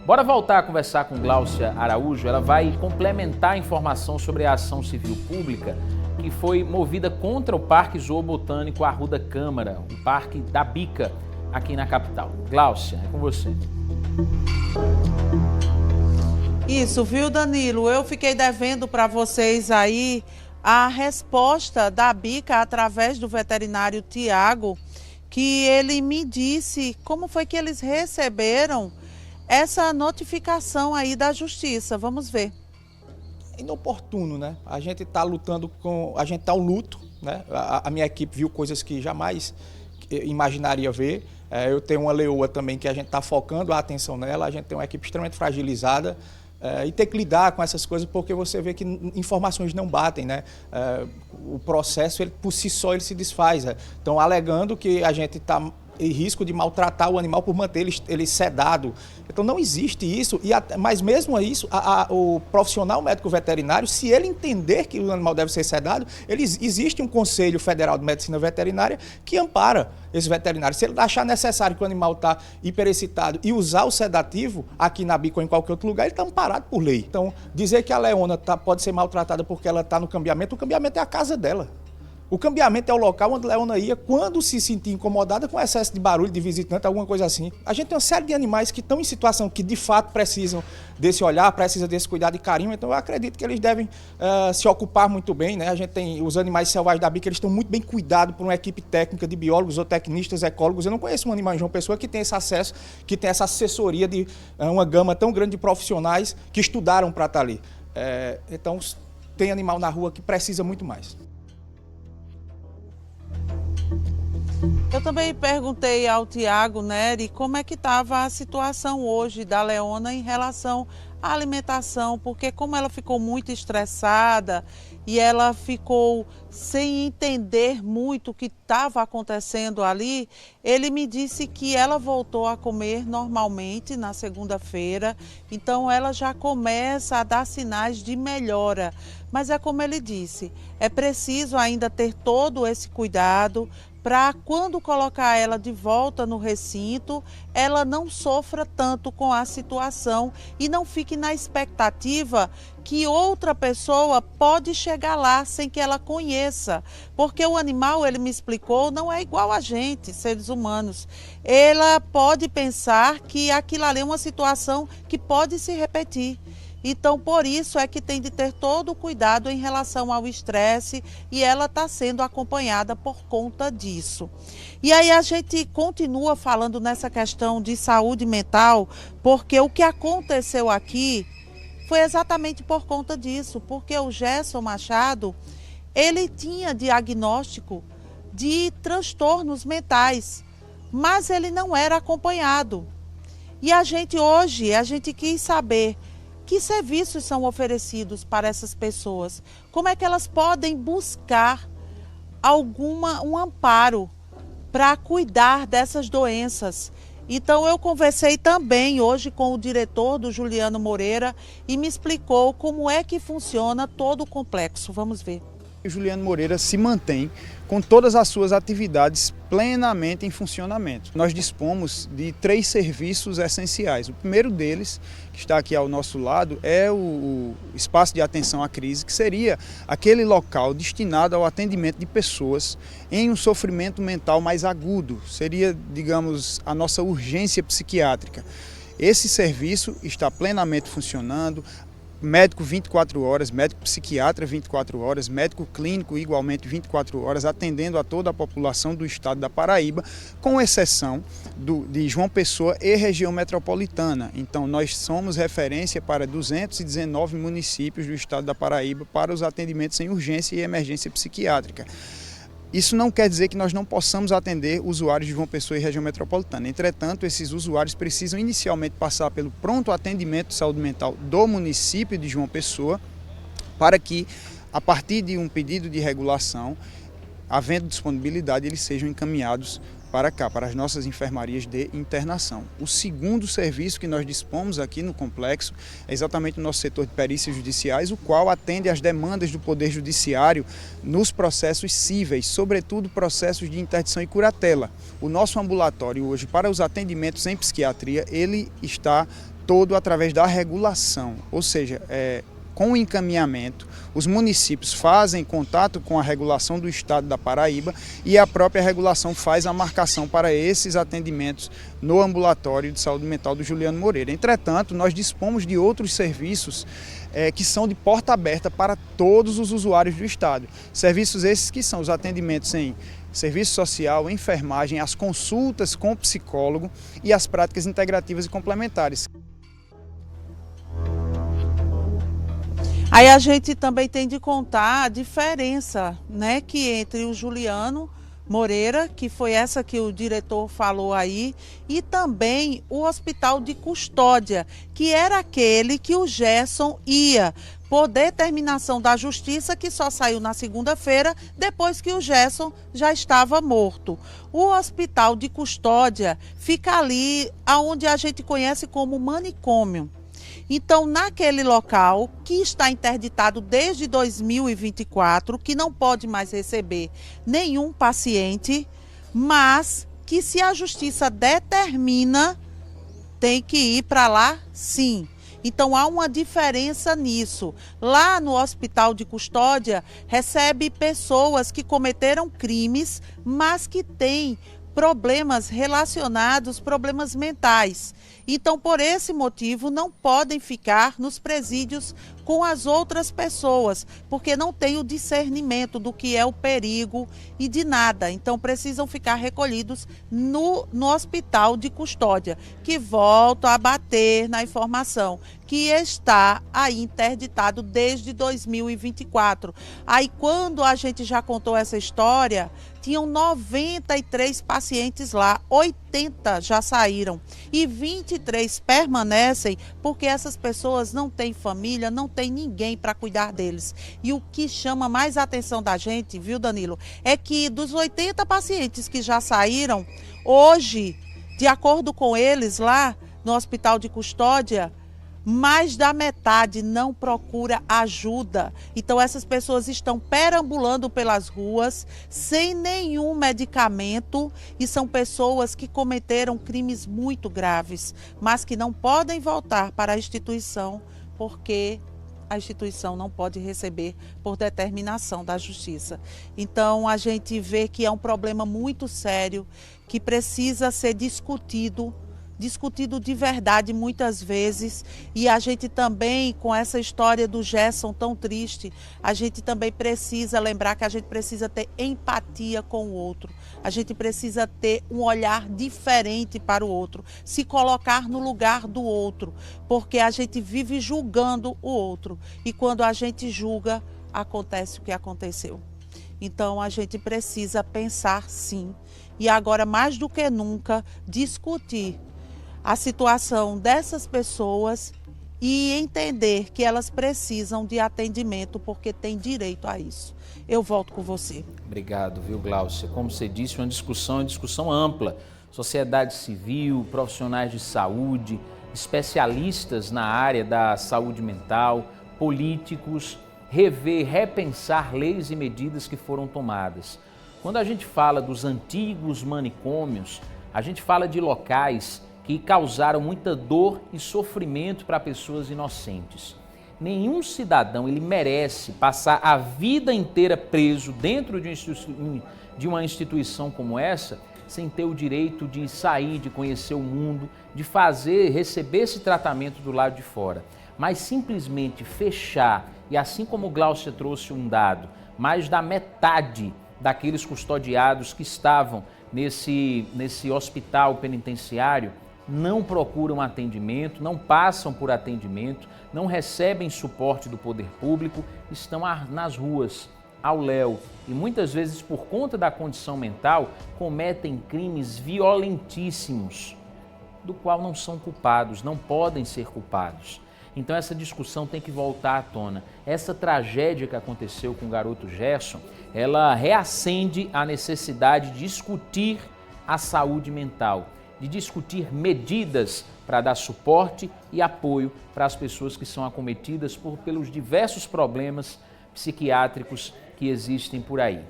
Bora voltar a conversar com Gláucia Araújo. Ela vai complementar a informação sobre a ação civil pública que foi movida contra o Parque Zoobotânico Arruda Câmara, o Parque da Bica, aqui na capital. Gláucia, é com você. Isso, viu, Danilo? Eu fiquei devendo para vocês aí a resposta da Bica através do veterinário Tiago, que ele me disse como foi que eles receberam essa notificação aí da justiça. Vamos ver. É inoportuno, né? A gente está lutando a gente está ao luto, né? A minha equipe viu coisas que jamais imaginaria ver. Eu tenho uma leoa também que a gente está focando a atenção nela, a gente tem uma equipe extremamente fragilizada. E ter que lidar com essas coisas porque você vê que informações não batem, né? O processo, ele, por si só, ele se desfaz. Então, alegando que a gente está em risco de maltratar o animal por manter ele sedado. Então não existe isso, mas mesmo isso, o profissional médico veterinário, se ele entender que o animal deve ser sedado, existe um Conselho Federal de Medicina Veterinária que ampara esse veterinário. Se ele achar necessário que o animal está hiperexcitado e usar o sedativo aqui na Bica ou em qualquer outro lugar, ele está amparado por lei. Então, dizer que a leona pode ser maltratada porque ela está no cambiamento, o cambiamento é a casa dela. O cambiamento é o local onde a leona ia quando se sentir incomodada com excesso de barulho, de visitante, alguma coisa assim. A gente tem uma série de animais que estão em situação que de fato precisam desse olhar, precisam desse cuidado e carinho, então eu acredito que eles devem se ocupar muito bem, né? A gente tem os animais selvagens da Bica, eles estão muito bem cuidados por uma equipe técnica de biólogos, zootecnistas, ecólogos. Eu não conheço um animal em João Pessoa que tem esse acesso, que tem essa assessoria de uma gama tão grande de profissionais que estudaram para estar ali. Então tem animal na rua que precisa muito mais. Eu também perguntei ao Tiago Neri como é que estava a situação hoje da leona em relação à alimentação, porque como ela ficou muito estressada e ela ficou sem entender muito o que estava acontecendo ali, ele me disse que ela voltou a comer normalmente na segunda-feira, então ela já começa a dar sinais de melhora. Mas é como ele disse, é preciso ainda ter todo esse cuidado para quando colocar ela de volta no recinto, ela não sofra tanto com a situação e não fique na expectativa que outra pessoa pode chegar lá sem que ela conheça. Porque o animal, ele me explicou, não é igual a gente, seres humanos. Ela pode pensar que aquilo ali é uma situação que pode se repetir. Então, por isso é que tem de ter todo o cuidado em relação ao estresse e ela está sendo acompanhada por conta disso. E aí a gente continua falando nessa questão de saúde mental, porque o que aconteceu aqui foi exatamente por conta disso, porque o Gerson Machado, ele tinha diagnóstico de transtornos mentais, mas ele não era acompanhado. E a gente quis saber que serviços são oferecidos para essas pessoas? Como é que elas podem buscar um amparo para cuidar dessas doenças? Então eu conversei também hoje com o diretor do Juliano Moreira e me explicou como é que funciona todo o complexo. Vamos ver. O Juliano Moreira se mantém com todas as suas atividades plenamente em funcionamento. Nós dispomos de 3 serviços essenciais. O primeiro deles, que está aqui ao nosso lado, é o espaço de atenção à crise, que seria aquele local destinado ao atendimento de pessoas em um sofrimento mental mais agudo. Seria, digamos, a nossa urgência psiquiátrica. Esse serviço está plenamente funcionando. Médico 24 horas, médico psiquiatra 24 horas, médico clínico igualmente 24 horas, atendendo a toda a população do estado da Paraíba, com exceção de João Pessoa e região metropolitana. Então nós somos referência para 219 municípios do estado da Paraíba para os atendimentos em urgência e emergência psiquiátrica. Isso não quer dizer que nós não possamos atender usuários de João Pessoa e região metropolitana. Entretanto, esses usuários precisam inicialmente passar pelo pronto atendimento de saúde mental do município de João Pessoa, para que, a partir de um pedido de regulação, havendo disponibilidade, eles sejam encaminhados para cá, para as nossas enfermarias de internação. O segundo serviço que nós dispomos aqui no complexo é exatamente o nosso setor de perícias judiciais, o qual atende às demandas do Poder Judiciário nos processos cíveis, sobretudo processos de interdição e curatela. O nosso ambulatório hoje, para os atendimentos em psiquiatria, ele está todo através da regulação, ou seja, com o encaminhamento, os municípios fazem contato com a regulação do estado da Paraíba e a própria regulação faz a marcação para esses atendimentos no ambulatório de saúde mental do Juliano Moreira. Entretanto, nós dispomos de outros serviços que são de porta aberta para todos os usuários do estado. Serviços esses que são os atendimentos em serviço social, enfermagem, as consultas com o psicólogo e as práticas integrativas e complementares. Aí a gente também tem de contar a diferença, né, que entre o Juliano Moreira, que foi essa que o diretor falou aí, e também o Hospital de Custódia, que era aquele que o Gerson ia, por determinação da Justiça, que só saiu na segunda-feira, depois que o Gerson já estava morto. O Hospital de Custódia fica ali onde a gente conhece como manicômio. Então, naquele local, que está interditado desde 2024, que não pode mais receber nenhum paciente, mas que se a Justiça determina, tem que ir para lá sim. Então, há uma diferença nisso. Lá no Hospital de Custódia, recebe pessoas que cometeram crimes, mas que têm problemas relacionados, problemas mentais. Então, por esse motivo, não podem ficar nos presídios com as outras pessoas, porque não tem o discernimento do que é o perigo e de nada. Então, precisam ficar recolhidos no Hospital de Custódia, que volto a bater na informação, que está aí interditado desde 2024. Aí, quando a gente já contou essa história, tinham 93 pacientes lá, 80 já saíram e 23 permanecem porque essas pessoas não têm família, não tem ninguém para cuidar deles. E o que chama mais a atenção da gente, viu, Danilo, é que dos 80 pacientes que já saíram, hoje, de acordo com eles lá no Hospital de Custódia, mais da metade não procura ajuda. Então essas pessoas estão perambulando pelas ruas sem nenhum medicamento e são pessoas que cometeram crimes muito graves, mas que não podem voltar para a instituição porque a instituição não pode receber por determinação da Justiça. Então a gente vê que é um problema muito sério que precisa ser discutido de verdade muitas vezes, e a gente também, com essa história do Gerson tão triste, a gente também precisa lembrar que a gente precisa ter empatia com o outro, a gente precisa ter um olhar diferente para o outro, se colocar no lugar do outro, porque a gente vive julgando o outro, e quando a gente julga, acontece o que aconteceu. Então a gente precisa pensar sim, e agora mais do que nunca, discutir a situação dessas pessoas e entender que elas precisam de atendimento porque têm direito a isso. Eu volto com você. Obrigado, viu, Gláucia? Como você disse, uma discussão ampla. Sociedade civil, profissionais de saúde, especialistas na área da saúde mental, políticos, repensar leis e medidas que foram tomadas. Quando a gente fala dos antigos manicômios, a gente fala de locais que causaram muita dor e sofrimento para pessoas inocentes. Nenhum cidadão ele merece passar a vida inteira preso dentro de uma instituição como essa, sem ter o direito de sair, de conhecer o mundo, de receber esse tratamento do lado de fora. Mas simplesmente fechar, e assim como o Gláucia trouxe um dado, mais da metade daqueles custodiados que estavam nesse hospital penitenciário, não procuram atendimento, não passam por atendimento, não recebem suporte do poder público, estão nas ruas, ao léu, e muitas vezes por conta da condição mental cometem crimes violentíssimos, do qual não são culpados, não podem ser culpados. Então essa discussão tem que voltar à tona. Essa tragédia que aconteceu com o garoto Gerson, ela reacende a necessidade de discutir a saúde mental, de discutir medidas para dar suporte e apoio para as pessoas que são acometidas pelos diversos problemas psiquiátricos que existem por aí.